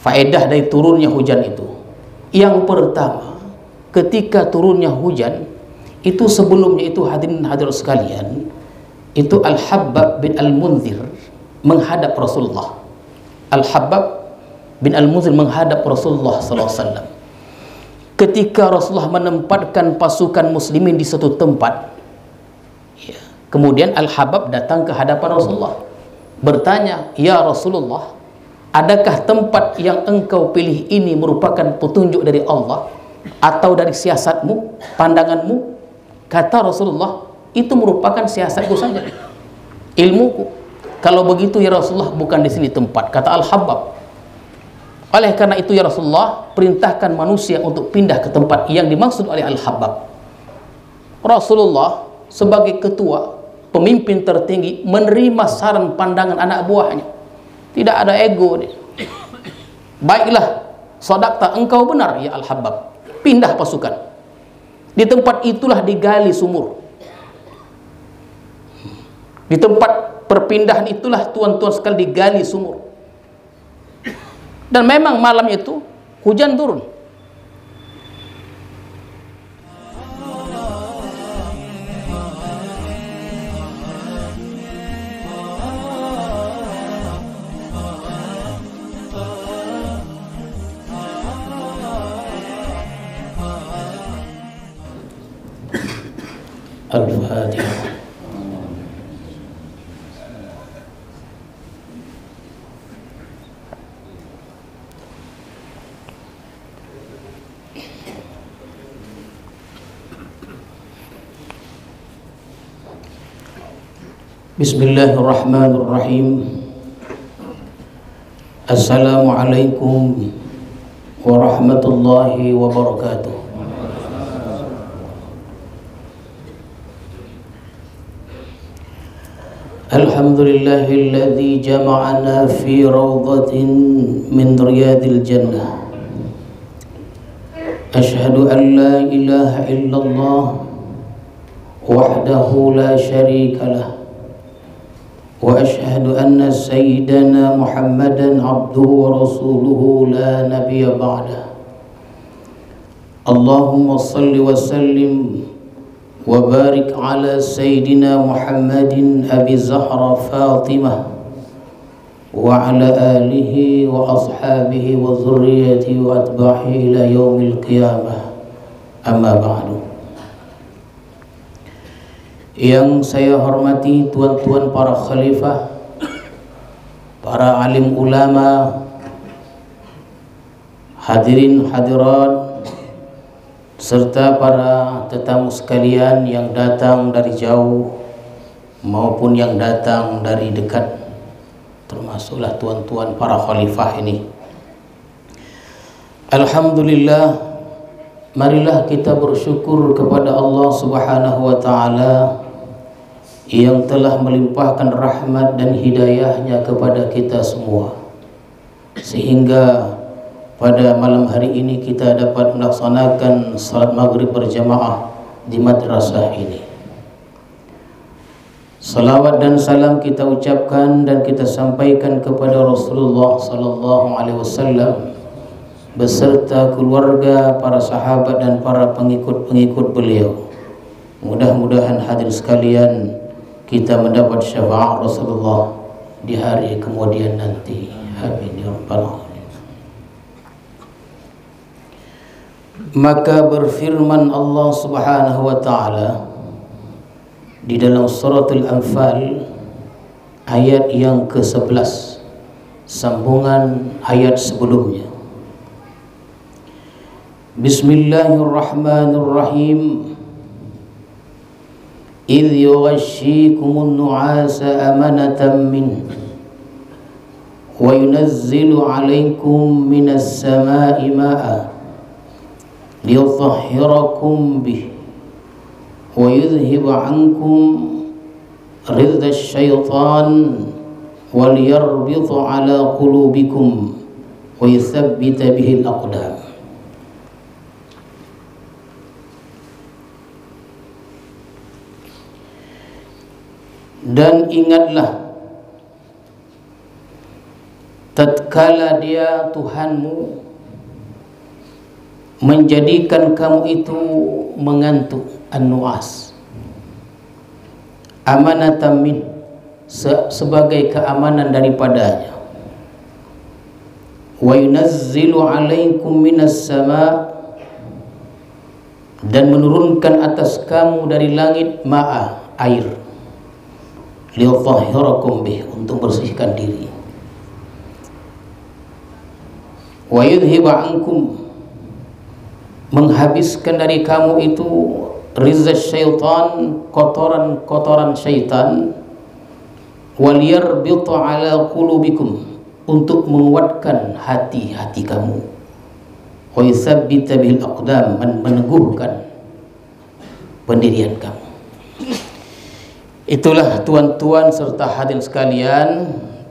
faedah dari turunnya hujan itu. Yang pertama, ketika turunnya hujan itu, sebelumnya itu hadirin hadirat sekalian, itu Al-Habbab bin Al-Munzir menghadap Rasulullah. Al-Habbab bin Al-Munzir menghadap Rasulullah SAW. Ketika Rasulullah menempatkan pasukan muslimin di satu tempat, ya, kemudian Al-Habbab datang ke hadapan Rasulullah, bertanya, "Ya Rasulullah, adakah tempat yang engkau pilih ini merupakan petunjuk dari Allah atau dari siasatmu, pandanganmu?" Kata Rasulullah, "Itu merupakan siasatku saja, ilmuku. Kalau begitu ya Rasulullah, bukan di sini tempat." Kata Al-Habbab, "Oleh karena itu ya Rasulullah, perintahkan manusia untuk pindah ke tempat yang dimaksud oleh Al-Habbab." Rasulullah sebagai ketua, pemimpin tertinggi, menerima saran pandangan anak buahnya. Tidak ada ego dia. "Baiklah, sadaqta, engkau benar ya Al-Habbab. Pindah pasukan." Di tempat itulah digali sumur. Di tempat perpindahan itulah tuan-tuan sekali digali sumur. Dan memang malam itu hujan turun. Al-Fatihah. Bismillahirrahmanirrahim. Assalamualaikum warahmatullahi wabarakatuh. Alhamdulillahilladzi jama'ana fi rawdatin min riyadil jannah. Ashhadu an la ilaha illallah wahdahu la syarika lah, wa ashhadu anna sayyidana Muhammadan abduhu wa rasuluhu la nabiyya ba'dah. Allahumma salli wa sallim wa barik ala sayyidina Muhammadin Abi Zahra Fatimah wa ala alihi wa ashabihi wa zurriyatihi wa atba'ihi ila yaumil qiyamah. Amma ba'du. Yang saya hormati tuan-tuan para khalifah, para alim ulama, hadirin hadirat, serta para tetamu sekalian yang datang dari jauh maupun yang datang dari dekat, termasuklah tuan-tuan para khalifah ini. Alhamdulillah, marilah kita bersyukur kepada Allah Subhanahu wa taala yang telah melimpahkan rahmat dan hidayahnya kepada kita semua, sehingga pada malam hari ini kita dapat melaksanakan salat maghrib berjamaah di madrasah ini. Salawat dan salam kita ucapkan dan kita sampaikan kepada Rasulullah sallallahu alaihi wasallam beserta keluarga, para sahabat dan para pengikut-pengikut beliau. Mudah-mudahan hadirin sekalian kita mendapat syafaat Rasulullah di hari kemudian nanti. Amin ya rabbal alamin. Maka berfirman Allah Subhanahu wa taala di dalam suratul Anfal ayat yang ke-11, sambungan ayat sebelumnya. Bismillahirrahmanirrahim. إذ يغشيكم النعاس أمنة منه وينزل عليكم من السماء ماء ليطهركم به ويذهب عنكم رجز الشيطان وليربط على قلوبكم ويثبت به الأقدام. Dan ingatlah tatkala dia Tuhanmu menjadikan kamu itu mengantuk, an-nu'as, amanatan min, sebagai keamanan daripadanya, wa yunazzilu alaikum minas sama', dan menurunkan atas kamu dari langit ma'a, air, liyutahhirakum bih, untuk bersihkan diri, wa yudhiba ankum, menghabiskan dari kamu itu rizaz syaitan, kotoran-kotoran syaitan, wal yarbita ala qulubikum, untuk menguatkan hati-hati kamu, wa yuthabbita bil aqdam, meneguhkan pendirian kamu. Itulah tuan-tuan serta hadirin sekalian,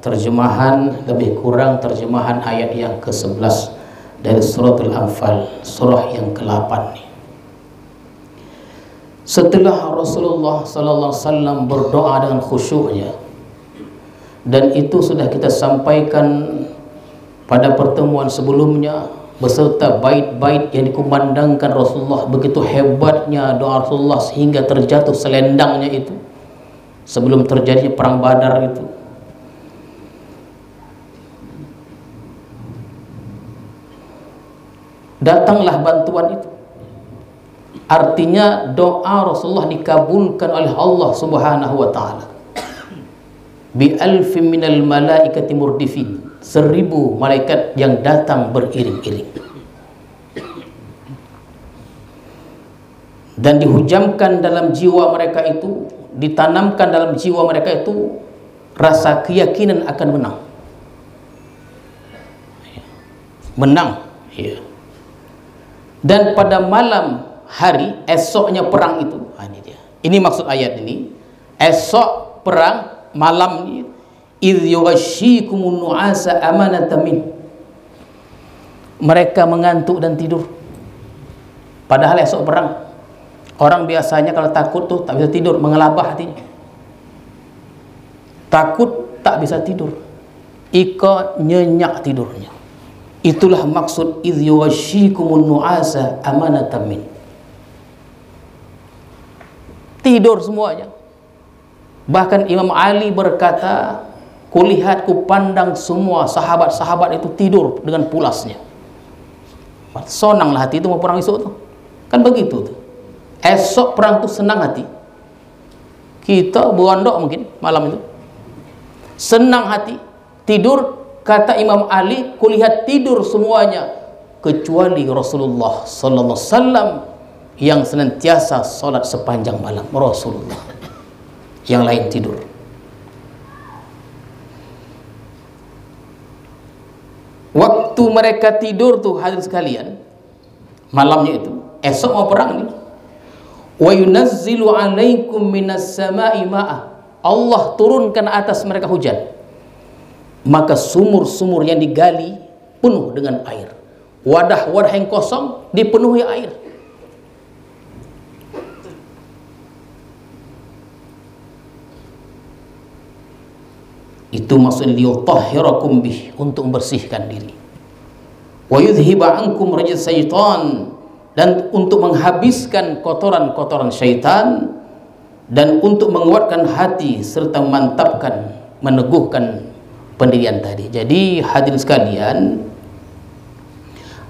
terjemahan, lebih kurang terjemahan ayat yang ke-11 dari suratul Anfal, surah yang ke-8 nih. Setelah Rasulullah sallallahu alaihi wasallam berdoa dengan khusyuknya, dan itu sudah kita sampaikan pada pertemuan sebelumnya, beserta bait-bait yang dikumandangkan Rasulullah, begitu hebatnya doa Rasulullah sehingga terjatuh selendangnya itu sebelum terjadinya perang Badar itu. Datanglah bantuan itu. Artinya doa Rasulullah dikabulkan oleh Allah Subhanahu wa taala. Bi alfin minal malaikati murdifin, 1000 malaikat yang datang beriring-iring. Dan dihujamkan dalam jiwa mereka itu, ditanamkan dalam jiwa mereka itu rasa keyakinan akan menang. Menang, ya. Dan pada malam hari esoknya perang itu, ini dia. Ini maksud ayat ini. Esok perang, malam ini, idh yughashshikumun nu'asa amanatan min, mereka mengantuk dan tidur. Padahal esok perang. Orang biasanya kalau takut tuh tak bisa tidur, mengelabah hatinya. Takut tak bisa tidur, ika nyenyak tidurnya. Itulah maksud idh yughashshikumun nu'asa amanatan min. Tidur semuanya. Bahkan Imam Ali berkata, kulihat, kupandang semua sahabat-sahabat itu tidur dengan pulasnya. Sonanglah hati itu mau perang esok tuh. Kan begitu tuh. Esok perang tuh senang hati. Kita berondok mungkin malam itu. Senang hati, tidur. Kata Imam Ali, kulihat tidur semuanya kecuali Rasulullah sallallahu alaihi wasallam yang senantiasa salat sepanjang malam. Rasulullah, yang lain tidur. Waktu mereka tidur tuh hadirin sekalian, malamnya itu, esok mau perang nih. Wa yunazzilu alaikum minas sama'i ma'a, Allah turunkan atas mereka hujan. Maka sumur-sumur yang digali penuh dengan air. Wadah-wadah yang kosong dipenuhi air. Itu maksudnya liyutahhirakum bih, untuk membersihkan diri. Wa yudhiba ankum rajaz syaitan, dan untuk menghabiskan kotoran-kotoran syaitan, dan untuk menguatkan hati serta memantapkan, meneguhkan pendirian tadi. Jadi hadirin sekalian,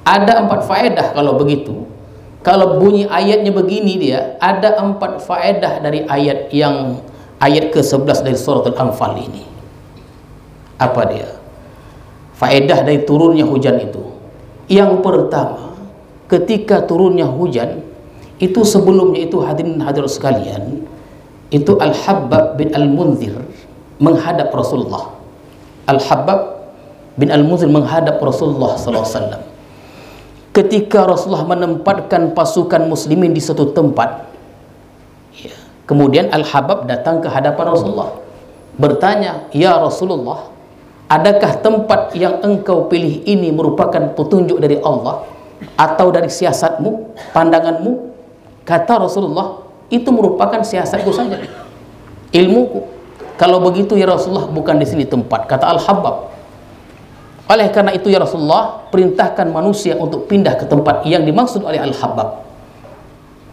ada 4 faedah kalau begitu. Kalau bunyi ayatnya begini, dia ada 4 faedah dari ayat ke-11 dari surat Al-Anfal ini. Apa dia? Faedah dari turunnya hujan itu. Yang pertama, ketika turunnya hujan itu, sebelumnya itu hadirin sekalian, itu Al-Habbab bin Al-Munzir menghadap Rasulullah. Al-Habbab bin Al-Munzir menghadap Rasulullah SAW. Ketika Rasulullah menempatkan pasukan muslimin di satu tempat, ya, kemudian Al-Habbab datang ke hadapan Rasulullah, bertanya, ya Rasulullah, adakah tempat yang engkau pilih ini merupakan petunjuk dari Allah atau dari siasatmu, pandanganmu? Kata Rasulullah, itu merupakan siasatku saja, ilmuku. Kalau begitu ya Rasulullah, bukan di sini tempat. Kata Al-Habbab, Oleh karena itu ya Rasulullah, perintahkan manusia untuk pindah ke tempat yang dimaksud oleh Al-Habbab.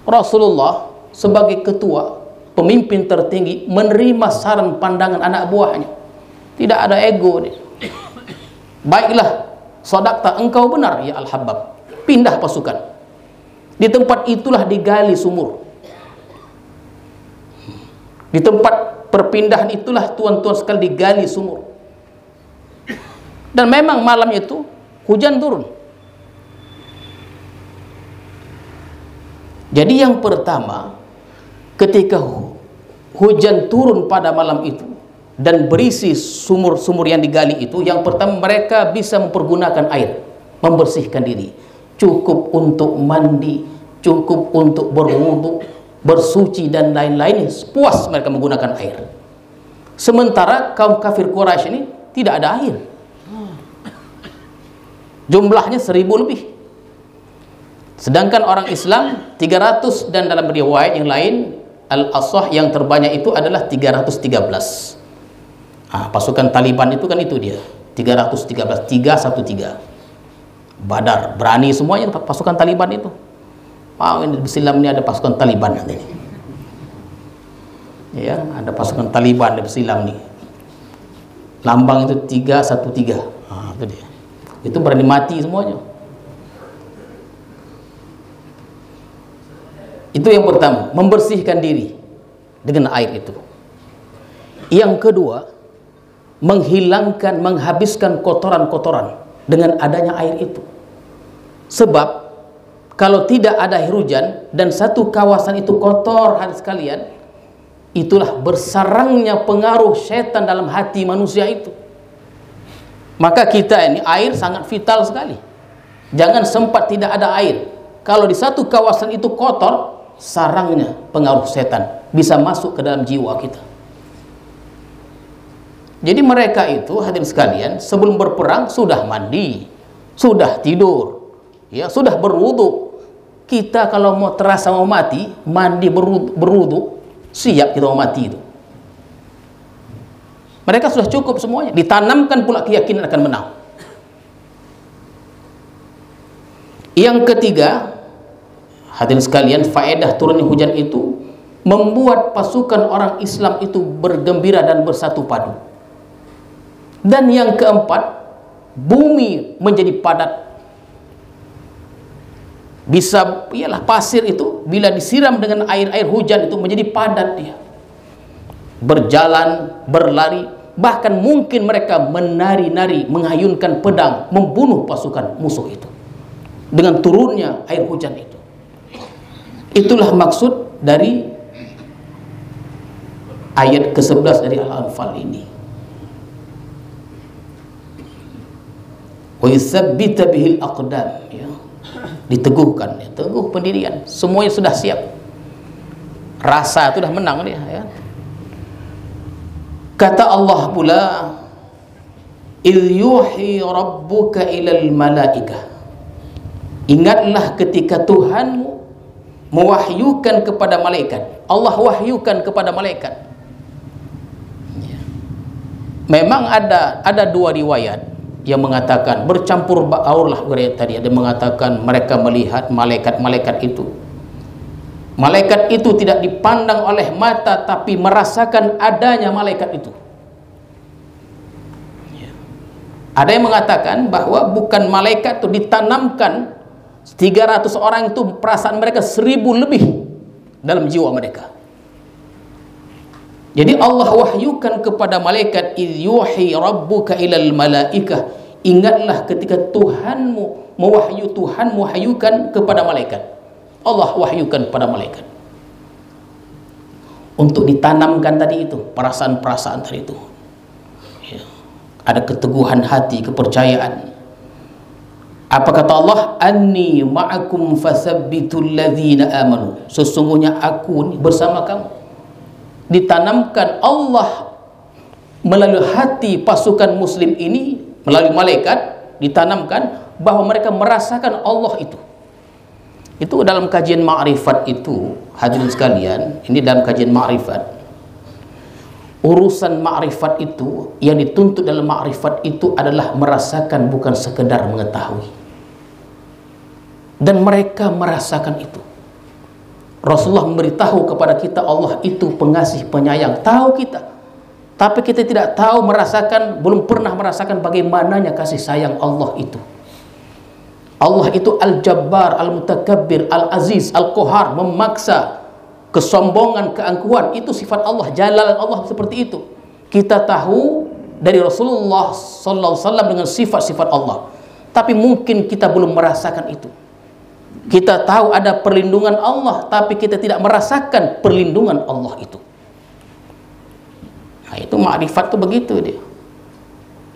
Rasulullah sebagai ketua, pemimpin tertinggi, menerima saran pandangan anak buahnya. Tidak ada ego dia. Baiklah, sadaqta, engkau benar ya Al-Habbab. Pindah pasukan. Di tempat itulah digali sumur. Di tempat perpindahan itulah tuan-tuan sekali digali sumur. Dan memang malam itu hujan turun. Jadi yang pertama, ketika hujan turun pada malam itu dan berisi sumur-sumur yang digali itu, yang pertama mereka bisa mempergunakan air, membersihkan diri. Cukup untuk mandi, cukup untuk berwudu, bersuci dan lain-lain, puas mereka menggunakan air. Sementara kaum kafir Quraisy ini tidak ada air. Jumlahnya 1000 lebih. Sedangkan orang Islam 300, dan dalam riwayat yang lain Al-Ashah yang terbanyak itu adalah 313. Pasukan Taliban itu kan itu dia 313, 313. Badar, berani semuanya pasukan Taliban itu. Ini Islam ini ada pasukan Taliban nanti. Ya, ada pasukan Taliban di Islam nih. Lambang itu 313. Itu dia. Itu berani mati semuanya. Itu yang pertama, membersihkan diri dengan air itu. Yang kedua, menghilangkan, menghabiskan kotoran-kotoran dengan adanya air itu. Sebab kalau tidak ada air hujan dan satu kawasan itu kotor hadirin sekalian, itulah bersarangnya pengaruh setan dalam hati manusia itu. Maka kita ini air sangat vital sekali. Jangan sempat tidak ada air. Kalau di satu kawasan itu kotor, sarangnya pengaruh setan bisa masuk ke dalam jiwa kita. Jadi mereka itu hadirin sekalian sebelum berperang sudah mandi, sudah tidur, ya sudah berwudu. Kita kalau mau terasa mau mati, mandi berwudu, siap kita mau mati itu. Mereka sudah cukup semuanya, ditanamkan pula keyakinan akan menang. Yang ketiga, hadirin sekalian, faedah turunnya hujan itu membuat pasukan orang Islam itu bergembira dan bersatu padu. Dan yang keempat, bumi menjadi padat. Bisa, ialah pasir itu bila disiram dengan air hujan itu menjadi padat dia. Berjalan, berlari, bahkan mungkin mereka menari-nari, menghayunkan pedang, membunuh pasukan musuh itu dengan turunnya air hujan itu. Itulah maksud dari ayat ke-11 dari Al-Anfal ini. Wa yuthabbita bihil aqdam, ya. Diteguhkan, ya. Teguh pendirian, semuanya sudah siap. Rasa itu sudah menang dia, ya. Kata Allah pula, idh yuhi rabbuka ilal malaikah. Ingatlah ketika Tuhanmu mewahyukan kepada malaikat. Allah wahyukan kepada malaikat. Memang ada dua riwayat yang mengatakan bercampur baur lah tadi. Ada mengatakan mereka melihat malaikat-malaikat itu. Malaikat itu tidak dipandang oleh mata, tapi merasakan adanya malaikat itu. Ada yang mengatakan bahwa bukan malaikat itu ditanamkan 300 orang itu, perasaan mereka 1000 lebih dalam jiwa mereka. Jadi Allah wahyukan kepada malaikat, idh yuhi rabbuka ilal malaikah. Ingatlah ketika Tuhanmu wahyukan kepada malaikat. Allah wahyukan kepada malaikat untuk ditanamkan tadi itu, perasaan-perasaan tadi itu, ya. Ada keteguhan hati, kepercayaan. Apa kata Allah? Anni ma'akum fasabbitul ladzina amanu. Sesungguhnya aku bersama kamu. Ditanamkan Allah melalui hati pasukan muslim ini, melalui malaikat, ditanamkan bahwa mereka merasakan Allah itu. Itu dalam kajian ma'rifat itu, hadirin sekalian, ini dalam kajian ma'rifat. urusan ma'rifat itu, yang dituntut dalam ma'rifat itu adalah merasakan, bukan sekedar mengetahui. Dan mereka merasakan itu. Rasulullah memberitahu kepada kita Allah itu pengasih penyayang. Tahu kita, tapi kita tidak tahu, merasakan, belum pernah merasakan bagaimananya kasih sayang Allah itu. Allah itu Al-Jabbar, Al-Mutakabbir, Al-Aziz, Al-Qahar, memaksa, kesombongan, keangkuhan, itu sifat Allah. Jalal Allah seperti itu. Kita tahu dari Rasulullah sallallahu alaihi wasallam dengan sifat-sifat Allah, tapi mungkin kita belum merasakan itu. Kita tahu ada perlindungan Allah, tapi kita tidak merasakan perlindungan Allah itu. Nah, itu ma'rifat itu begitu dia.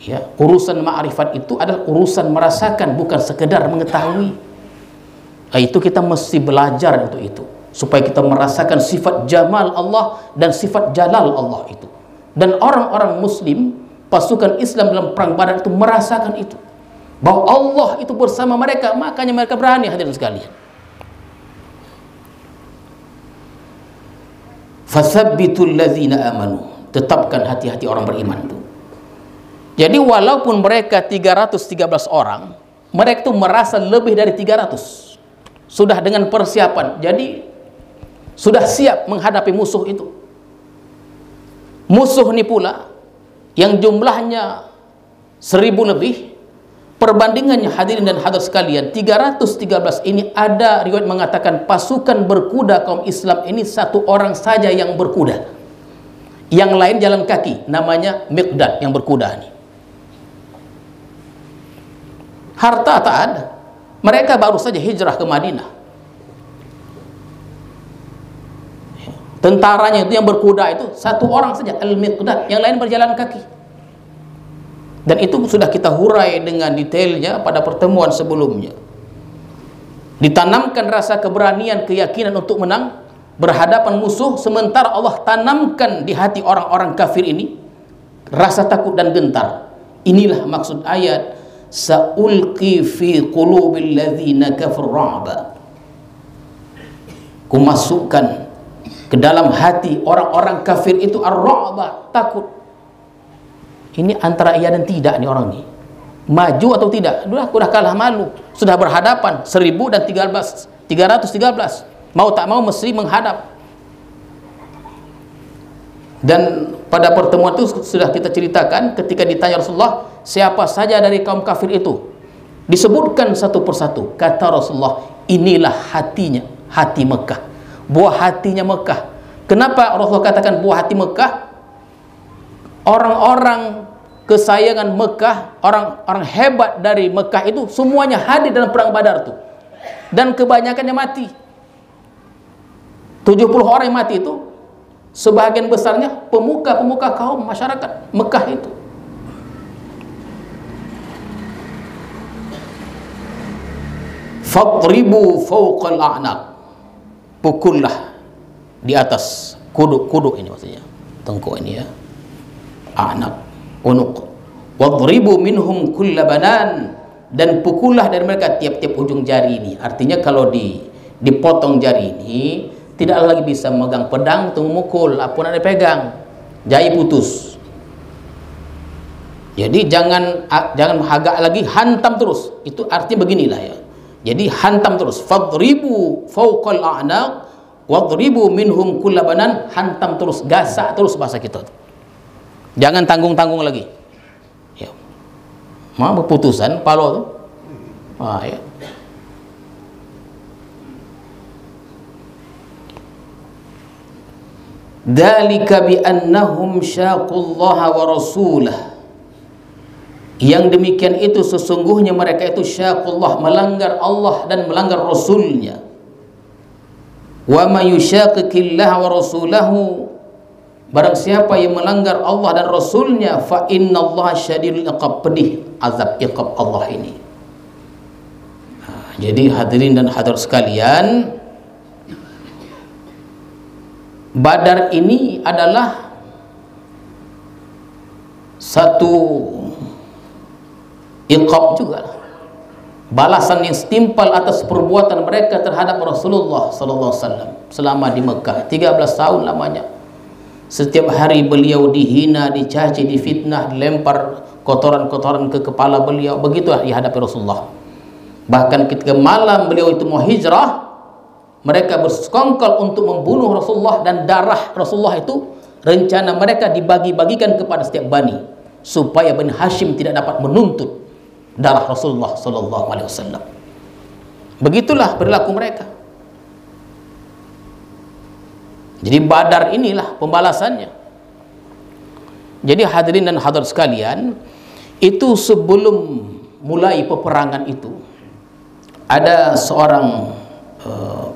Ya, urusan ma'rifat itu adalah urusan merasakan, bukan sekedar mengetahui. Nah, itu kita mesti belajar untuk itu, supaya kita merasakan sifat jamal Allah dan sifat jalal Allah itu. Dan orang-orang muslim, pasukan Islam dalam perang Badar itu merasakan itu, bahwa Allah itu bersama mereka, makanya mereka berani, hadirin sekalian. Fathabbitul ladzina amanu, tetapkan hati-hati orang beriman itu. Jadi walaupun mereka 313 orang, mereka itu merasa lebih dari 300. Sudah dengan persiapan, jadi sudah siap menghadapi musuh itu. Musuh ini pula yang jumlahnya 1000 lebih. Perbandingannya hadirin dan hadirat sekalian, 313 ini ada riwayat mengatakan pasukan berkuda kaum Islam ini satu orang saja yang berkuda, yang lain jalan kaki, namanya Miqdad yang berkuda ini. Harta tak ada, mereka baru saja hijrah ke Madinah. Tentaranya itu yang berkuda itu satu orang saja, Al-Miqdad, yang lain berjalan kaki. Dan itu sudah kita hurai dengan detailnya pada pertemuan sebelumnya. Ditanamkan rasa keberanian, keyakinan untuk menang berhadapan musuh, sementara Allah tanamkan di hati orang-orang kafir ini rasa takut dan gentar. Inilah maksud ayat sa'ulqi fi qulubil ladzina kafaru ra'ba. Kumasukkan ke dalam hati orang-orang kafir itu ar-ra'ba, takut. Ini antara iya dan tidak nih orang ini. Maju atau tidak? Udah kalah malu. Sudah berhadapan 1000 dan 313. Mau tak mau mesti menghadap. Dan pada pertemuan itu sudah kita ceritakan ketika ditanya Rasulullah, siapa saja dari kaum kafir itu? Disebutkan satu persatu. Kata Rasulullah, inilah hatinya, hati Mekah. Buah hatinya Mekah. Kenapa Rasulullah katakan buah hati Mekah? Orang-orang kesayangan Mekah, orang-orang hebat dari Mekah itu semuanya hadir dalam perang Badar itu, dan kebanyakannya mati. 70 orang yang mati itu sebagian besarnya pemuka-pemuka kaum masyarakat Mekah itu. Fadribu fawqal a'naq, pukullah di atas kudu ini, maksudnya tengkuk ini ya, a'naq, unuq. Wadribu minhum kulla banan, dan pukullah dari mereka tiap-tiap ujung jari ini. Artinya kalau dipotong jari ini tidak lagi bisa megang pedang untuk memukul, apapun ada pegang, jari putus. Jadi jangan agak lagi, hantam terus. Itu artinya beginilah ya. Jadi hantam terus. Fadribu fawqal a'naq wadribu minhum kulla banan, hantam terus, gasak terus bahasa kita. Jangan tanggung-tanggung lagi. Ya. Mau berputusan palo tuh. Ya. Dzalika bi annahum syaqullaha wa rasulah. Yang demikian itu sesungguhnya mereka itu syaqullah, melanggar Allah dan melanggar Rasulnya. Wa may yushaqiqillaha wa rasulahu, barang siapa yang melanggar Allah dan Rasulnya, fa innallaha syadidul iqab, pedih azab iqab Allah ini. Jadi hadirin dan hadirat sekalian, Badar ini adalah satu iqab juga, balasan yang setimpal atas perbuatan mereka terhadap Rasulullah sallallahu alaihi wasallam selama di Mekah 13 tahun lamanya. Setiap hari beliau dihina, dicaci, difitnah, dilempar kotoran-kotoran ke kepala beliau. Begitulah dihadapi Rasulullah. Bahkan ketika malam beliau itu mau hijrah, mereka bersekongkol untuk membunuh Rasulullah, dan darah Rasulullah itu rencana mereka dibagi-bagikan kepada setiap bani, supaya Bani Hashim tidak dapat menuntut darah Rasulullah sallallahu alaihi wasallam. Begitulah perilaku mereka. Jadi Badar inilah pembalasannya. Jadi hadirin dan hadirat sekalian, itu sebelum mulai peperangan itu, ada seorang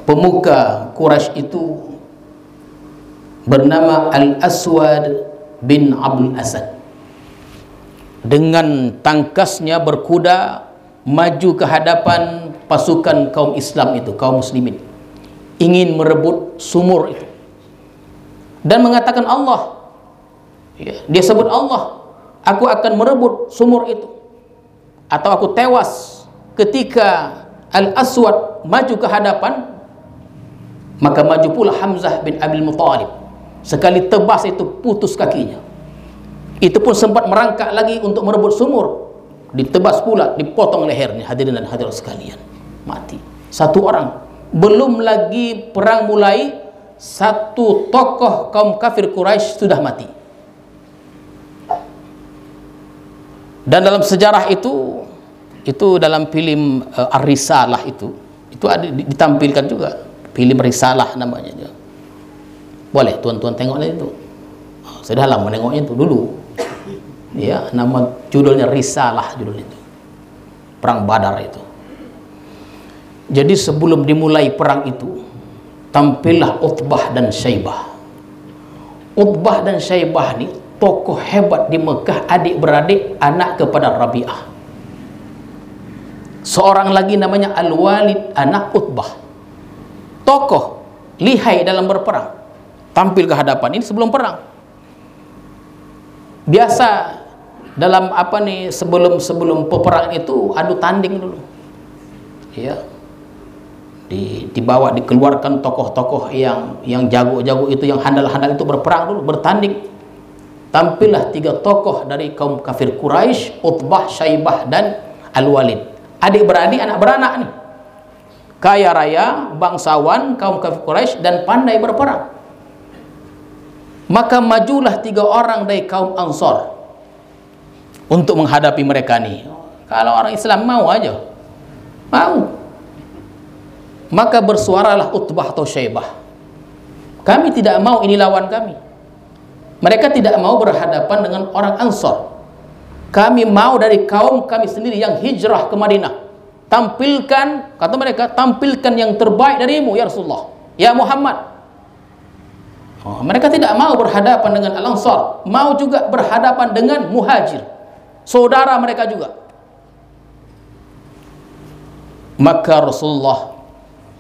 pemuka Quraisy itu bernama Al-Aswad bin Abdul Asad. Dengan tangkasnya berkuda maju ke hadapan pasukan kaum Islam itu, kaum muslimin, ingin merebut sumur itu, dan mengatakan Allah, ya, dia sebut Allah, aku akan merebut sumur itu, atau aku tewas. Ketika Al-Aswad maju ke hadapan, maka maju pula Hamzah bin Abil Muttalib. Sekali tebas itu putus kakinya. Itu pun sempat merangkak lagi untuk merebut sumur, ditebas pula, dipotong lehernya. Hadirin dan hadirat sekalian, mati satu orang. Belum lagi perang mulai, satu tokoh kaum kafir Quraisy sudah mati. Dan dalam sejarah itu dalam film Ar-Risalah itu ada ditampilkan juga, film Risalah namanya. Boleh tuan-tuan tengok itu. Saya dah lama menengoknya itu dulu. Ya, nama judulnya Risalah, judul itu. Perang Badar itu. Jadi sebelum dimulai perang itu, tampillah Utbah dan Syaibah. Utbah dan Syaibah ni tokoh hebat di Mekah, adik-beradik, anak kepada Rabi'ah. Seorang lagi namanya Al-Walid, anak Utbah. Tokoh lihai dalam berperang. Tampil ke hadapan ini sebelum perang. Biasa dalam sebelum peperangan itu adu tanding dulu. Ya. Dikeluarkan tokoh-tokoh yang jago-jago itu, yang handal-handal itu berperang dulu, bertanding. Tampillah tiga tokoh dari kaum kafir Quraisy, Utbah, Syaibah, dan Al-Walid. Adik-beradik, anak beranak nih. Kaya raya, bangsawan, kaum kafir Quraisy, dan pandai berperang. Maka majulah tiga orang dari kaum Ansar untuk menghadapi mereka nih. Kalau orang Islam mau aja, mau. Maka bersuaralah Utbah atau Syaibah, kami tidak mau ini lawan kami. Mereka tidak mau berhadapan dengan orang Ansar. Kami mau dari kaum kami sendiri yang hijrah ke Madinah. Tampilkan, kata mereka, tampilkan yang terbaik darimu ya Rasulullah, ya Muhammad. Mereka tidak mau berhadapan dengan Al-Ansar, mau juga berhadapan dengan Muhajir, saudara mereka juga. Maka Rasulullah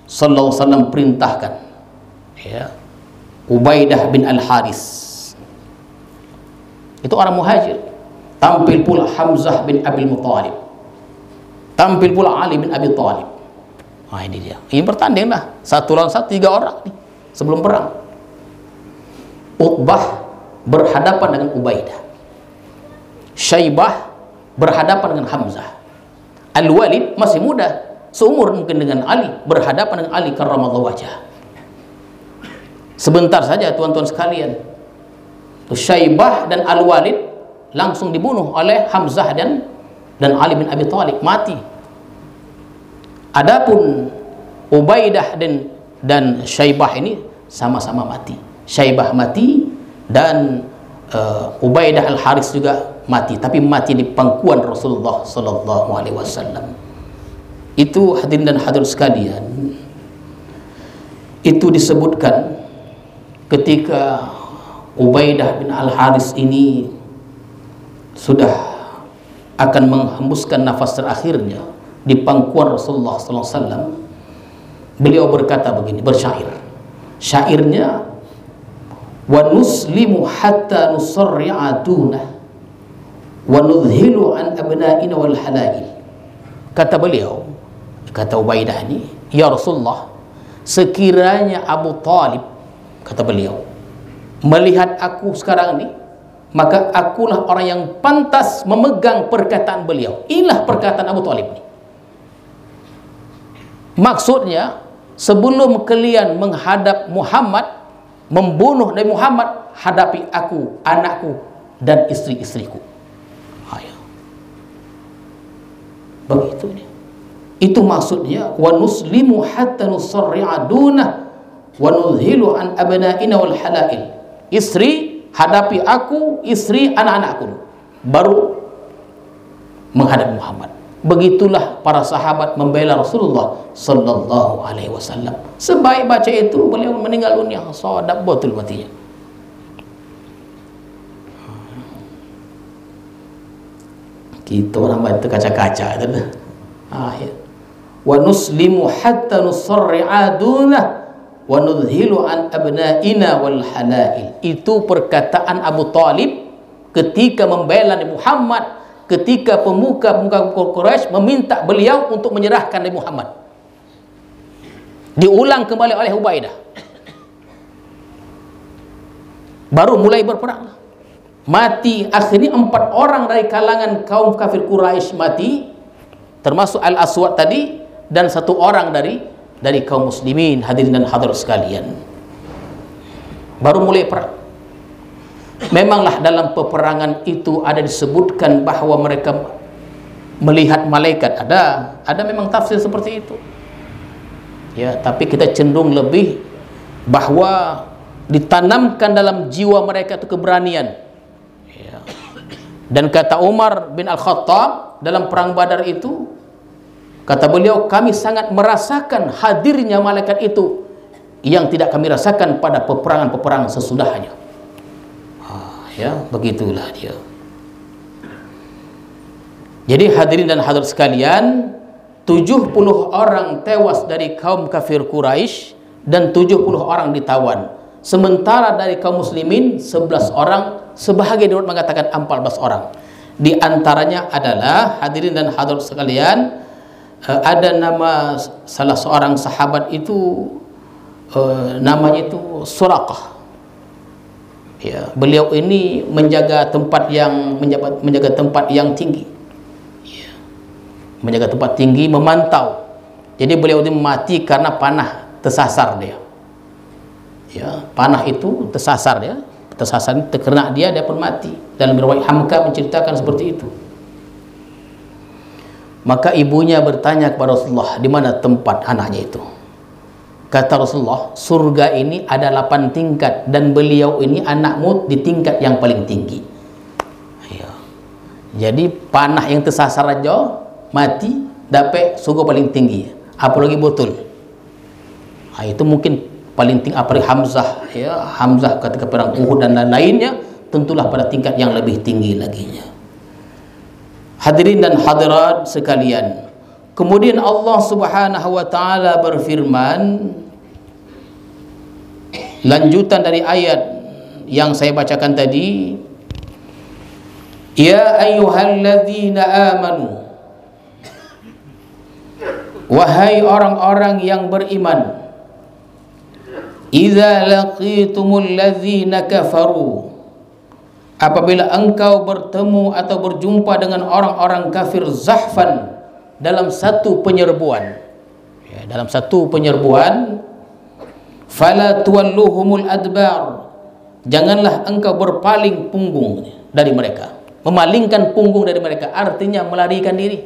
sallallahu alaihi wasallam perintahkan, ya, Ubaidah bin Al-Haris, itu orang Muhajir. Tampil pula Hamzah bin Abil Muttalib, tampil pula Ali bin Abi Thalib. Ini dia. Ini bertanding dah, satu lawan satu, tiga orang nih sebelum perang. Utbah berhadapan dengan Ubaidah, Syaibah berhadapan dengan Hamzah, Al-Walid masih muda, seumur mungkin dengan Ali, berhadapan dengan Ali karramallahu wajhah. Sebentar saja tuan-tuan sekalian, Syaibah dan Al-Walid langsung dibunuh oleh Hamzah dan Ali bin Abi Thalib, mati. Adapun Ubaidah dan Syaibah ini sama-sama mati. Syaibah mati dan Ubaidah Al-Haris juga mati, tapi mati di pangkuan Rasulullah sallallahu alaihi wasallam. Itu hadirin dan hadirat sekalian, itu disebutkan ketika Ubaidah bin Al-Haris ini sudah akan menghembuskan nafas terakhirnya di pangkuan Rasulullah sallallahu alaihi wasallam. Beliau berkata begini, bersyair. Syairnya, wa nuslimu hatta nusarri'a dunah wa nudhilu an abna'ina wal halail. Kata beliau, kata Ubaidah ini, ya Rasulullah, sekiranya Abu Talib, kata beliau, melihat aku sekarang ini, maka akulah orang yang pantas memegang perkataan beliau. Inilah perkataan Abu Thalib ini. Maksudnya, sebelum kalian menghadap Muhammad, membunuh Nabi Muhammad, hadapi aku, anakku, dan istri-istriku. Begitu ini. Itu maksudnya, wa nuslimu hatta nusarri'a dunah wa nudhilu an abna'ina wal halail. Istri hadapi aku, istri anak-anakku, baru menghadap Muhammad. Begitulah para sahabat membela Rasulullah sallallahu alaihi wasallam. Sebaik baca itu, beliau meninggal dunia. Sadaq betul matinya. Kita orang baca kaca-kaca itu. Ya. Wa nuslimu hatta nusarri'a dunah wa nudhilu an abna'ina wal halail. Itu perkataan Abu Thalib ketika membela Nabi Muhammad, ketika pemuka-pemuka Quraisy meminta beliau untuk menyerahkan Nabi Muhammad. Diulang kembali oleh Ubaidah. Baru mulai berperang. Mati akhirnya 4 orang dari kalangan kaum kafir Quraisy mati, termasuk Al-Aswad tadi, dan 1 orang dari kaum muslimin. Hadirin dan hadirat sekalian, baru mulai perang. Memanglah dalam peperangan itu ada disebutkan bahwa mereka melihat malaikat. Ada memang tafsir seperti itu. Ya, tapi kita cenderung lebih bahwa ditanamkan dalam jiwa mereka itu keberanian. Ya. Dan kata Umar bin Al-Khattab dalam perang Badar itu, kata beliau, kami sangat merasakan hadirnya malaikat itu yang tidak kami rasakan pada peperangan-peperangan sesudahnya. Ya, begitulah dia. Jadi hadirin dan hadirat sekalian, 70 orang tewas dari kaum kafir Quraisy dan 70 orang ditawan. Sementara dari kaum muslimin 11 orang, sebahagian riwayat mengatakan 14 orang. Di antaranya adalah, hadirin dan hadirat sekalian, ada nama salah seorang sahabat itu, namanya itu Suraqah. Ya, beliau ini menjaga tempat yang tinggi. Ya, menjaga tempat tinggi, memantau. Jadi beliau ini mati karena panah tersasar dia. Ya, panah itu tersasar dia, terkena dia pun mati. Dalam riwayat Hamka menceritakan seperti itu. Maka ibunya bertanya kepada Rasulullah, di mana tempat anaknya itu? Kata Rasulullah, surga ini ada 8 tingkat dan beliau ini anakmu di tingkat yang paling tinggi. Ya. Jadi panah yang tersasar aja mati, dapat surga paling tinggi. Apalagi botol. Itu mungkin paling tinggi. Apalagi Hamzah, ya, Hamzah ketika perang Uhud dan lain-lainnya, tentulah pada tingkat yang lebih tinggi laginya. Hadirin dan hadirat sekalian, kemudian Allah Subhanahu wa taala berfirman, lanjutan dari ayat yang saya bacakan tadi, ya ayyuhalladzina amanu, wahai orang-orang yang beriman, idza laqitumul ladzina kafaru, apabila engkau bertemu atau berjumpa dengan orang-orang kafir zahfan, dalam satu penyerbuan, ya, dalam satu penyerbuan, fala tuwalluhumul adbar, janganlah engkau berpaling punggung dari mereka, memalingkan punggung dari mereka, artinya melarikan diri.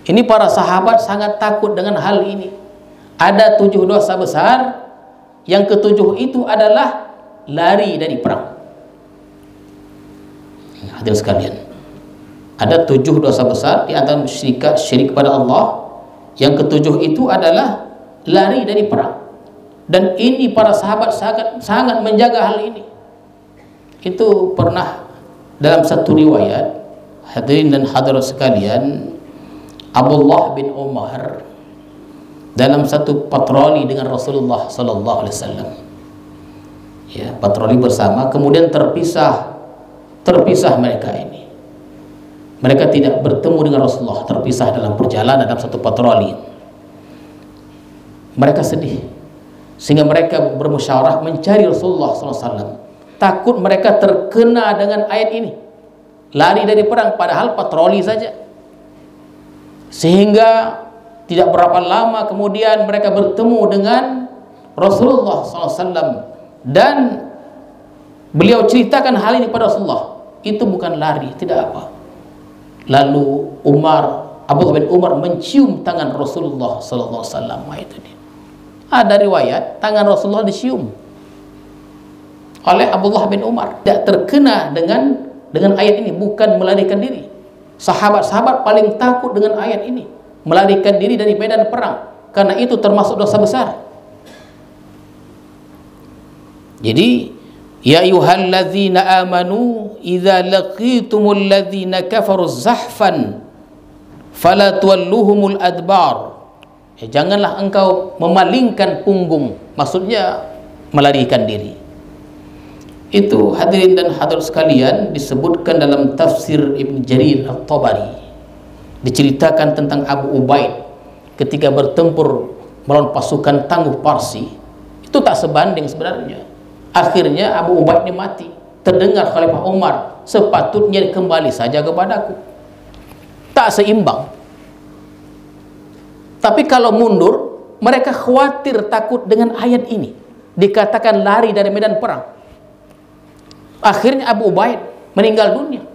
Ini para sahabat sangat takut dengan hal ini. Ada 7 dosa besar, yang ke-7 itu adalah lari dari perang. Hadirin sekalian, ada 7 dosa besar, di antara syirik pada Allah. Yang ke-7 itu adalah lari dari perang. Dan ini para sahabat sangat menjaga hal ini. Itu pernah dalam satu riwayat, hadirin dan hadirat sekalian, Abdullah bin Umar dalam satu patroli dengan Rasulullah sallallahu alaihi wasallam. Ya, patroli bersama, kemudian terpisah mereka ini. Mereka tidak bertemu dengan Rasulullah, terpisah dalam perjalanan dalam satu patroli. Mereka sedih. sehingga mereka bermusyawarah mencari Rasulullah SAW. Takut mereka terkena dengan ayat ini, lari dari perang padahal patroli saja. Sehingga tidak berapa lama kemudian mereka bertemu dengan Rasulullah SAW, dan beliau ceritakan hal ini pada Rasulullah. Itu bukan lari, tidak apa. Lalu Abdullah bin Umar mencium tangan Rasulullah SAW. Itu dia. Ada riwayat tangan Rasulullah dicium oleh Abdullah bin Umar, tidak terkena dengan ayat ini, bukan melarikan diri. Sahabat-sahabat paling takut dengan ayat ini, melarikan diri dari medan perang, karena itu termasuk dosa besar. Jadi, ya ayyuhalladzina amanu idza laqitumul ladzina kafaru zahfan fala tuwalluhumul adbar. Janganlah engkau memalingkan punggung, maksudnya melarikan diri. Itu hadirin dan hadirat sekalian disebutkan dalam tafsir Ibn Jarir At-Tabari. Diceritakan tentang Abu Ubaid ketika bertempur melawan pasukan tangguh Parsi. Itu tak sebanding sebenarnya. Akhirnya Abu Ubaid ini mati. Terdengar Khalifah Umar, sepatutnya kembali saja kepadaku. Tak seimbang. Tapi kalau mundur, mereka khawatir takut dengan ayat ini. Dikatakan lari dari medan perang. Akhirnya Abu Ubaid meninggal dunia.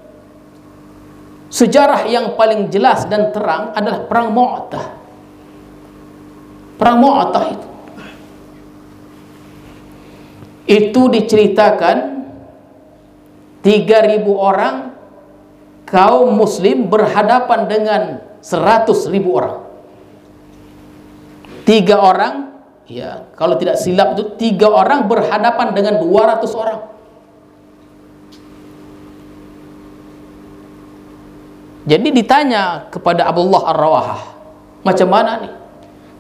Sejarah yang paling jelas dan terang adalah perang Mu'tah. Perang Mu'tah itu diceritakan 3.000 orang kaum muslim berhadapan dengan 100.000 orang. 3 orang, ya kalau tidak silap itu 3 orang berhadapan dengan 200 orang. Jadi ditanya kepada Abdullah Ar-Rawahah, macam mana nih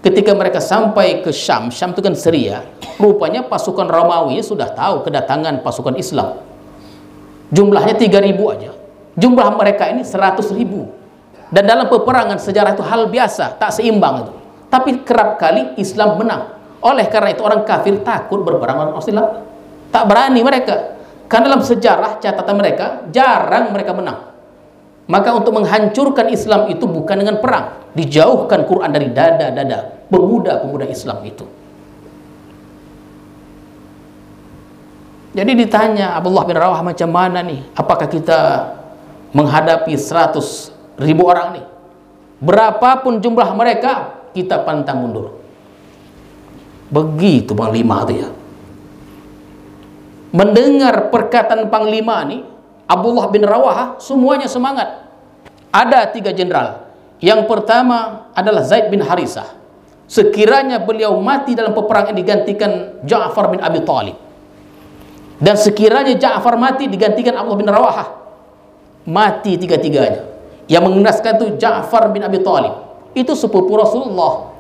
ketika mereka sampai ke Syam? Syam itu kan Syria. Rupanya pasukan Romawi sudah tahu kedatangan pasukan Islam. Jumlahnya 3.000 aja. Jumlah mereka ini 100.000. Dan dalam peperangan sejarah itu hal biasa, tak seimbang itu. Tapi kerap kali Islam menang. Oleh karena itu orang kafir takut berperang dengan Islam. Tak berani mereka. Karena dalam sejarah catatan mereka jarang mereka menang. Maka untuk menghancurkan Islam itu bukan dengan perang, dijauhkan Quran dari dada-dada pemuda-pemuda Islam itu. Jadi ditanya Abdullah bin Rawah, macam mana nih? Apakah kita menghadapi 100.000 orang nih? Berapapun jumlah mereka, kita pantang mundur. Begitu Panglima itu ya. Mendengar perkataan Panglima nih, Abdullah bin Rawahah semuanya semangat. Ada 3 jenderal. Yang pertama adalah Zaid bin Harisah. Sekiranya beliau mati dalam peperangan digantikan Ja'far bin Abi Thalib. Dan sekiranya Ja'far mati digantikan Abdullah bin Rawahah. Mati 3-3-nya. Yang mengenaskan itu Ja'far bin Abi Thalib. Itu sepupu Rasulullah.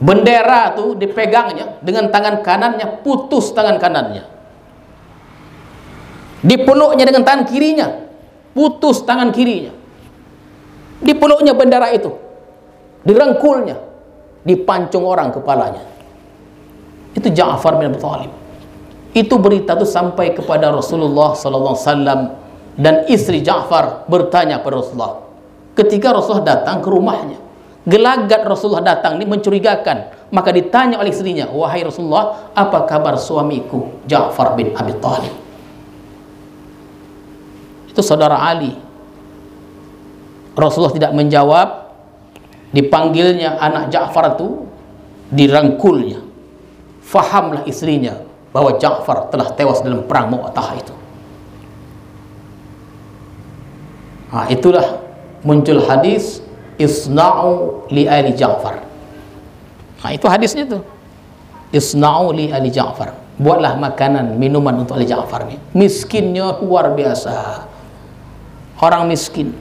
Bendera itu dipegangnya dengan tangan kanannya, putus tangan kanannya. Dipeluknya dengan tangan kirinya, putus tangan kirinya. Dipeluknya bendera itu, direngkulnya, dipancung orang kepalanya. Itu Ja'far bin Abi Thalib. Itu berita itu sampai kepada Rasulullah SAW, dan istri Ja'far bertanya pada Rasulullah. Ketika Rasulullah datang ke rumahnya, gelagat Rasulullah datang ini mencurigakan. Maka ditanya oleh istrinya, wahai Rasulullah, apa kabar suamiku Ja'far bin Abi Thalib? Itu saudara Ali. Rasulullah tidak menjawab. Dipanggilnya anak Ja'far itu, dirangkulnya. Fahamlah istrinya bahwa Ja'far telah tewas dalam perang Mu'tah itu. Nah, itulah muncul hadis isna'u li ali Ja'far. Nah, itu hadisnya tuh. Isna'u li ali Ja'far. Buatlah makanan, minuman untuk ali Ja'far nih. Miskinnya luar biasa. Orang miskin.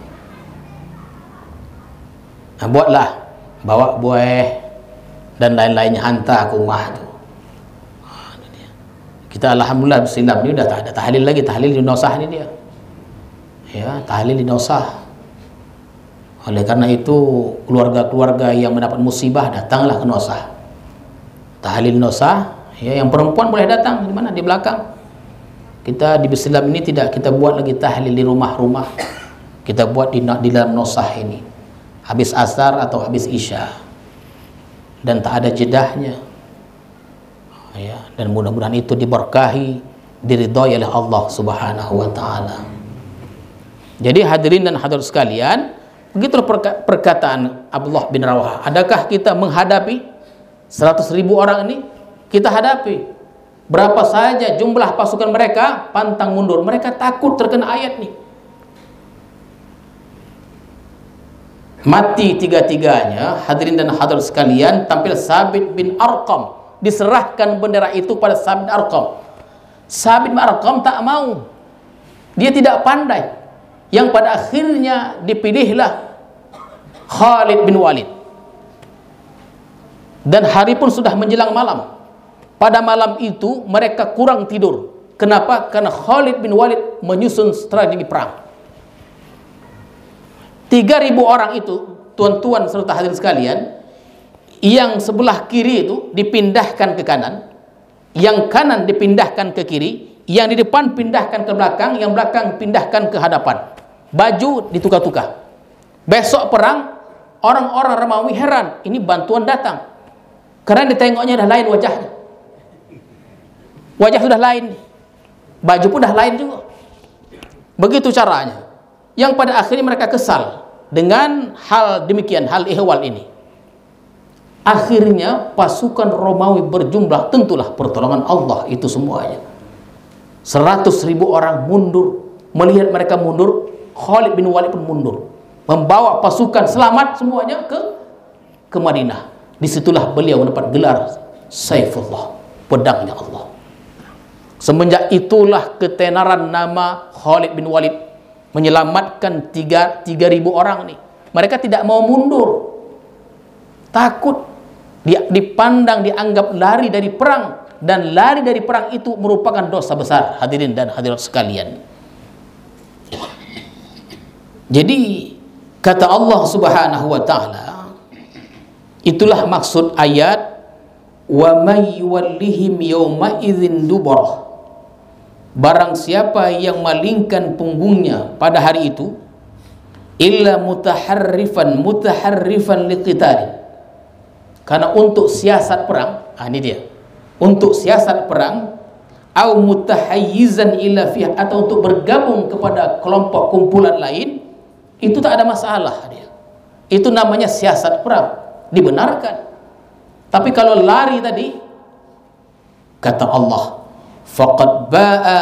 Nah, buatlah, bawa buah dan lain-lainnya, hantar ke rumah itu. Nah, dia. Kita alhamdulillah bersilam ini udah tak ada tahlil lagi, tahlil di nosah ini dia. Ya, tahlil di nosah. Oleh karena itu, keluarga-keluarga yang mendapat musibah datanglah ke nosah. Tahlil nosah, ya, yang perempuan boleh datang di mana? Di belakang. Kita di Islam ini tidak kita buat lagi tahlil di rumah-rumah. Kita buat di dalam nosah ini. Habis asar atau habis isya. Dan tak ada jedahnya. Ya, dan mudah-mudahan itu diberkahi, diridhai oleh Allah Subhanahu wa taala. Jadi hadirin dan hadirat sekalian, begitulah perkataan Abdullah bin Rawahah. Adakah kita menghadapi 100.000 orang ini? Kita hadapi. Berapa saja jumlah pasukan mereka, pantang mundur. Mereka takut terkena ayat nih. Mati tiga-tiganya, hadirin dan hadirat sekalian, tampil Sabit bin Arqam. Diserahkan bendera itu pada Sabit bin Arqam. Sabit bin Arqam tak mau. Dia tidak pandai. Yang pada akhirnya dipilihlah Khalid bin Walid. Dan hari pun sudah menjelang malam. Pada malam itu mereka kurang tidur. Kenapa? Karena Khalid bin Walid menyusun strategi perang. 3.000 orang itu, tuan-tuan serta hadirin sekalian, yang sebelah kiri itu dipindahkan ke kanan, yang kanan dipindahkan ke kiri, yang di depan pindahkan ke belakang, yang belakang pindahkan ke hadapan. Baju ditukar-tukar. Besok perang, orang-orang Romawi heran, ini bantuan datang. Karena ditengoknya dah lain wajahnya. Wajah sudah lain. Baju pun dah lain juga. Begitu caranya. Yang pada akhirnya mereka kesal dengan hal demikian, hal ihwal ini. Akhirnya pasukan Romawi berjumlah, tentulah pertolongan Allah itu semuanya. 100.000 orang mundur. Melihat mereka mundur, Khalid bin Walid pun mundur, membawa pasukan selamat semuanya ke Madinah. Disitulah beliau mendapat gelar Saifullah, pedangnya Allah. Semenjak itulah ketenaran nama Khalid bin Walid, menyelamatkan 3.000 orang nih. Mereka tidak mau mundur, takut dipandang, dianggap lari dari perang, dan lari dari perang itu merupakan dosa besar, hadirin dan hadirat sekalian. Jadi kata Allah Subhanahu wa taala, itulah maksud ayat wa may yuwallihim yawma idzin dubarah. Barang siapa yang malingkan punggungnya pada hari itu, illa mutaharrifan liqital. Karena untuk siasat perang, ini dia. Untuk siasat perang, au mutahayyizan ila fiha, atau untuk bergabung kepada kelompok kumpulan lain, itu tak ada masalah dia. Itu namanya siasat perang, dibenarkan. Tapi kalau lari tadi, kata Allah, faqad ba'a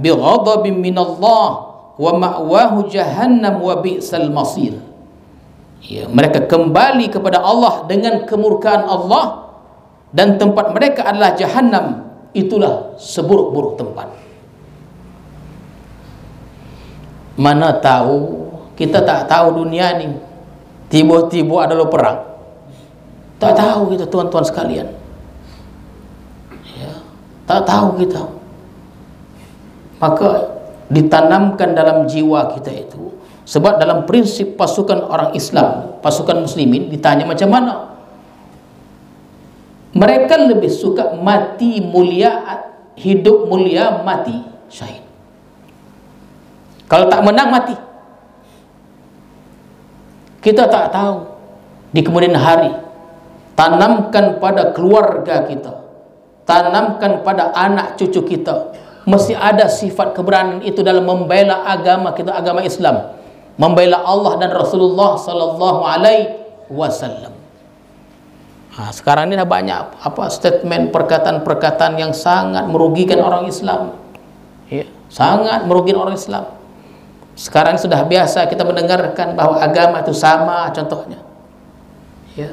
bighadabin minallah wa ma'wahu jahannam wa bi'sal masir. Ya, mereka kembali kepada Allah dengan kemurkaan Allah, dan tempat mereka adalah jahannam. Itulah seburuk-buruk tempat. Mana tahu, kita tak tahu dunia ini tiba-tiba ada perang. Tak tahu kita, tuan-tuan sekalian. Ya, tak tahu kita. Maka ditanamkan dalam jiwa kita itu. Sebab dalam prinsip pasukan orang Islam, pasukan muslimin, ditanya macam mana? Mereka lebih suka mati mulia, hidup mulia, mati syahid. Kalau tak menang, mati. Kita tak tahu di kemudian hari. Tanamkan pada keluarga kita, tanamkan pada anak cucu kita, mesti ada sifat keberanian itu dalam membela agama kita, agama Islam, membela Allah dan Rasulullah sallallahu alaihi wasallam. Sekarang ini dah banyak statement, perkataan-perkataan yang sangat merugikan orang Islam. Ya, sangat merugikan orang Islam. Sekarang sudah biasa kita mendengarkan bahwa agama itu sama, contohnya. Ya.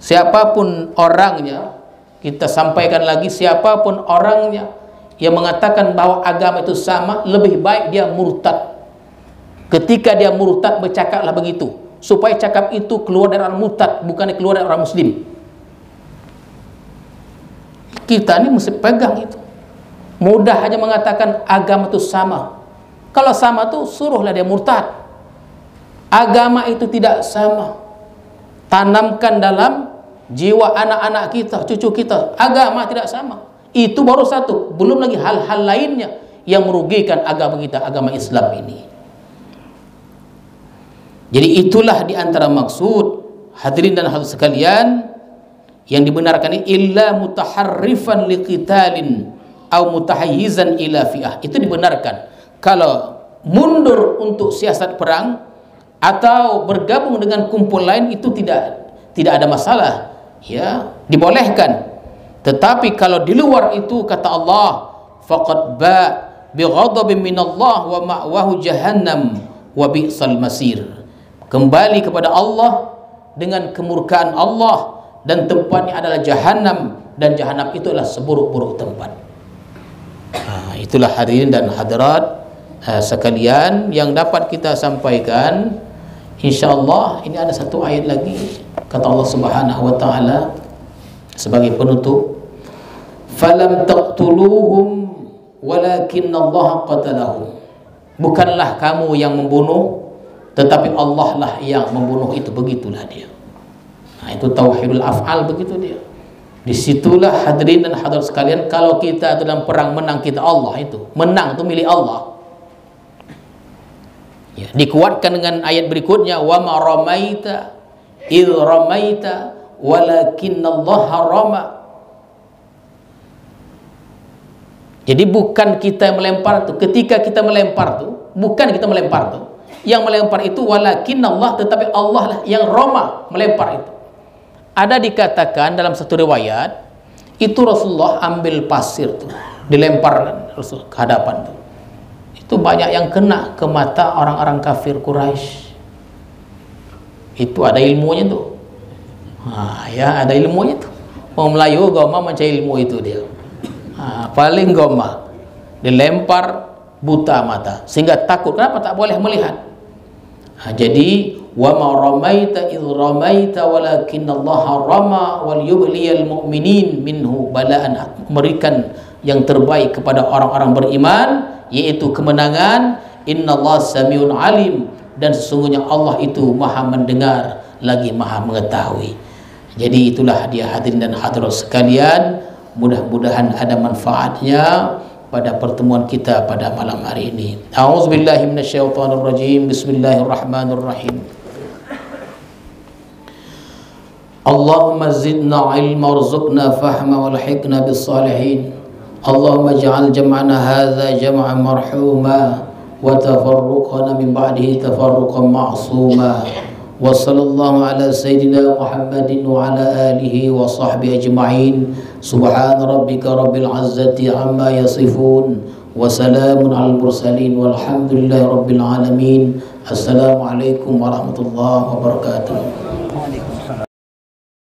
Siapapun orangnya, kita sampaikan lagi, siapapun orangnya yang mengatakan bahwa agama itu sama, lebih baik dia murtad. Ketika dia murtad, bercakaplah begitu, supaya cakap itu keluar dari orang murtad, bukan keluar dari orang muslim. Kita ini mesti pegang itu. Mudah hanya mengatakan agama itu sama. Kalau sama tuh suruhlah dia murtad. Agama itu tidak sama. Tanamkan dalam jiwa anak-anak kita, cucu kita, agama tidak sama. Itu baru satu, belum lagi hal-hal lainnya yang merugikan agama kita, agama Islam ini. Jadi itulah di antara maksud, hadirin dan hadirat sekalian, yang dibenarkan ini illa mutaharrifan liqitalin au mutahayyizan ila fi'ah. Itu dibenarkan. Kalau mundur untuk siasat perang atau bergabung dengan kumpul lain, itu tidak ada masalah, ya, dibolehkan. Tetapi kalau di luar itu, kata Allah, faqad ba bi ghadabin minallah wa ma'wahu jahannam wa bi'sal masir. Kembali kepada Allah dengan kemurkaan Allah, dan tempatnya adalah jahanam, dan jahanam itu adalah seburuk-buruk tempat. Itulah hadirin dan hadirat sekalian yang dapat kita sampaikan. InsyaAllah ini ada satu ayat lagi, kata Allah Subhanahu wa ta'ala sebagai penutup, falam taqtuluhum walakinnallaha qatalahum. Bukanlah kamu yang membunuh, tetapi Allah lah yang membunuh itu. Begitulah dia. Itu tauhidul af'al, begitu dia. Disitulah hadirin dan hadirat sekalian, kalau kita dalam perang menang, kita Allah itu menang, itu milik Allah. Ya, dikuatkan dengan ayat berikutnya, wa ma ramaita idh ramaita walakinnallaha rama. Jadi bukan kita yang melempar itu, ketika kita melempar itu bukan kita melempar itu, yang melempar itu walakinnallah, tetapi Allah lah yang rama, melempar itu. Ada dikatakan dalam satu riwayat, itu Rasulullah ambil pasir tuh, dilemparkan Rasul ke hadapan tuh. Itu banyak yang kena ke mata orang-orang kafir Quraisy. Itu ada ilmunya tuh. Ya, ada ilmunya tuh. Orang Melayu goma mencari ilmu itu dia. Paling goma dilempar buta mata sehingga takut. Kenapa tak boleh melihat? Jadi wa ma ramaita idh ramaita walakinallaha rama wal yubliyal mu'minin minhu balaan, memberikan yang terbaik kepada orang-orang beriman, yaitu kemenangan. Innallaha samiun alim, dan sesungguhnya Allah itu maha mendengar lagi maha mengetahui. Jadi itulah dia hadirin dan hadirat sekalian, mudah-mudahan ada manfaatnya pada pertemuan kita pada malam hari ini. A'udzubillahi minasyaitonirrajim. Bismillahirrahmanirrahim. Allahumma zidna ilma warzuqna fahma walhiqna bis-salihin. Allahumma ij'al jam'ana hadza jam'an marhuma wa tafarruqana min ba'dihi tafarruqan ma'suma. Wa sallallahu ala sayyidina Muhammadin wa ala alihi wa sahbihi ajma'in. Subhana rabbika rabbil izzati amma yasifun wa salamun alal mursalin walhamdulillahi rabbil alamin. Assalamualaikum warahmatullahi wabarakatuh.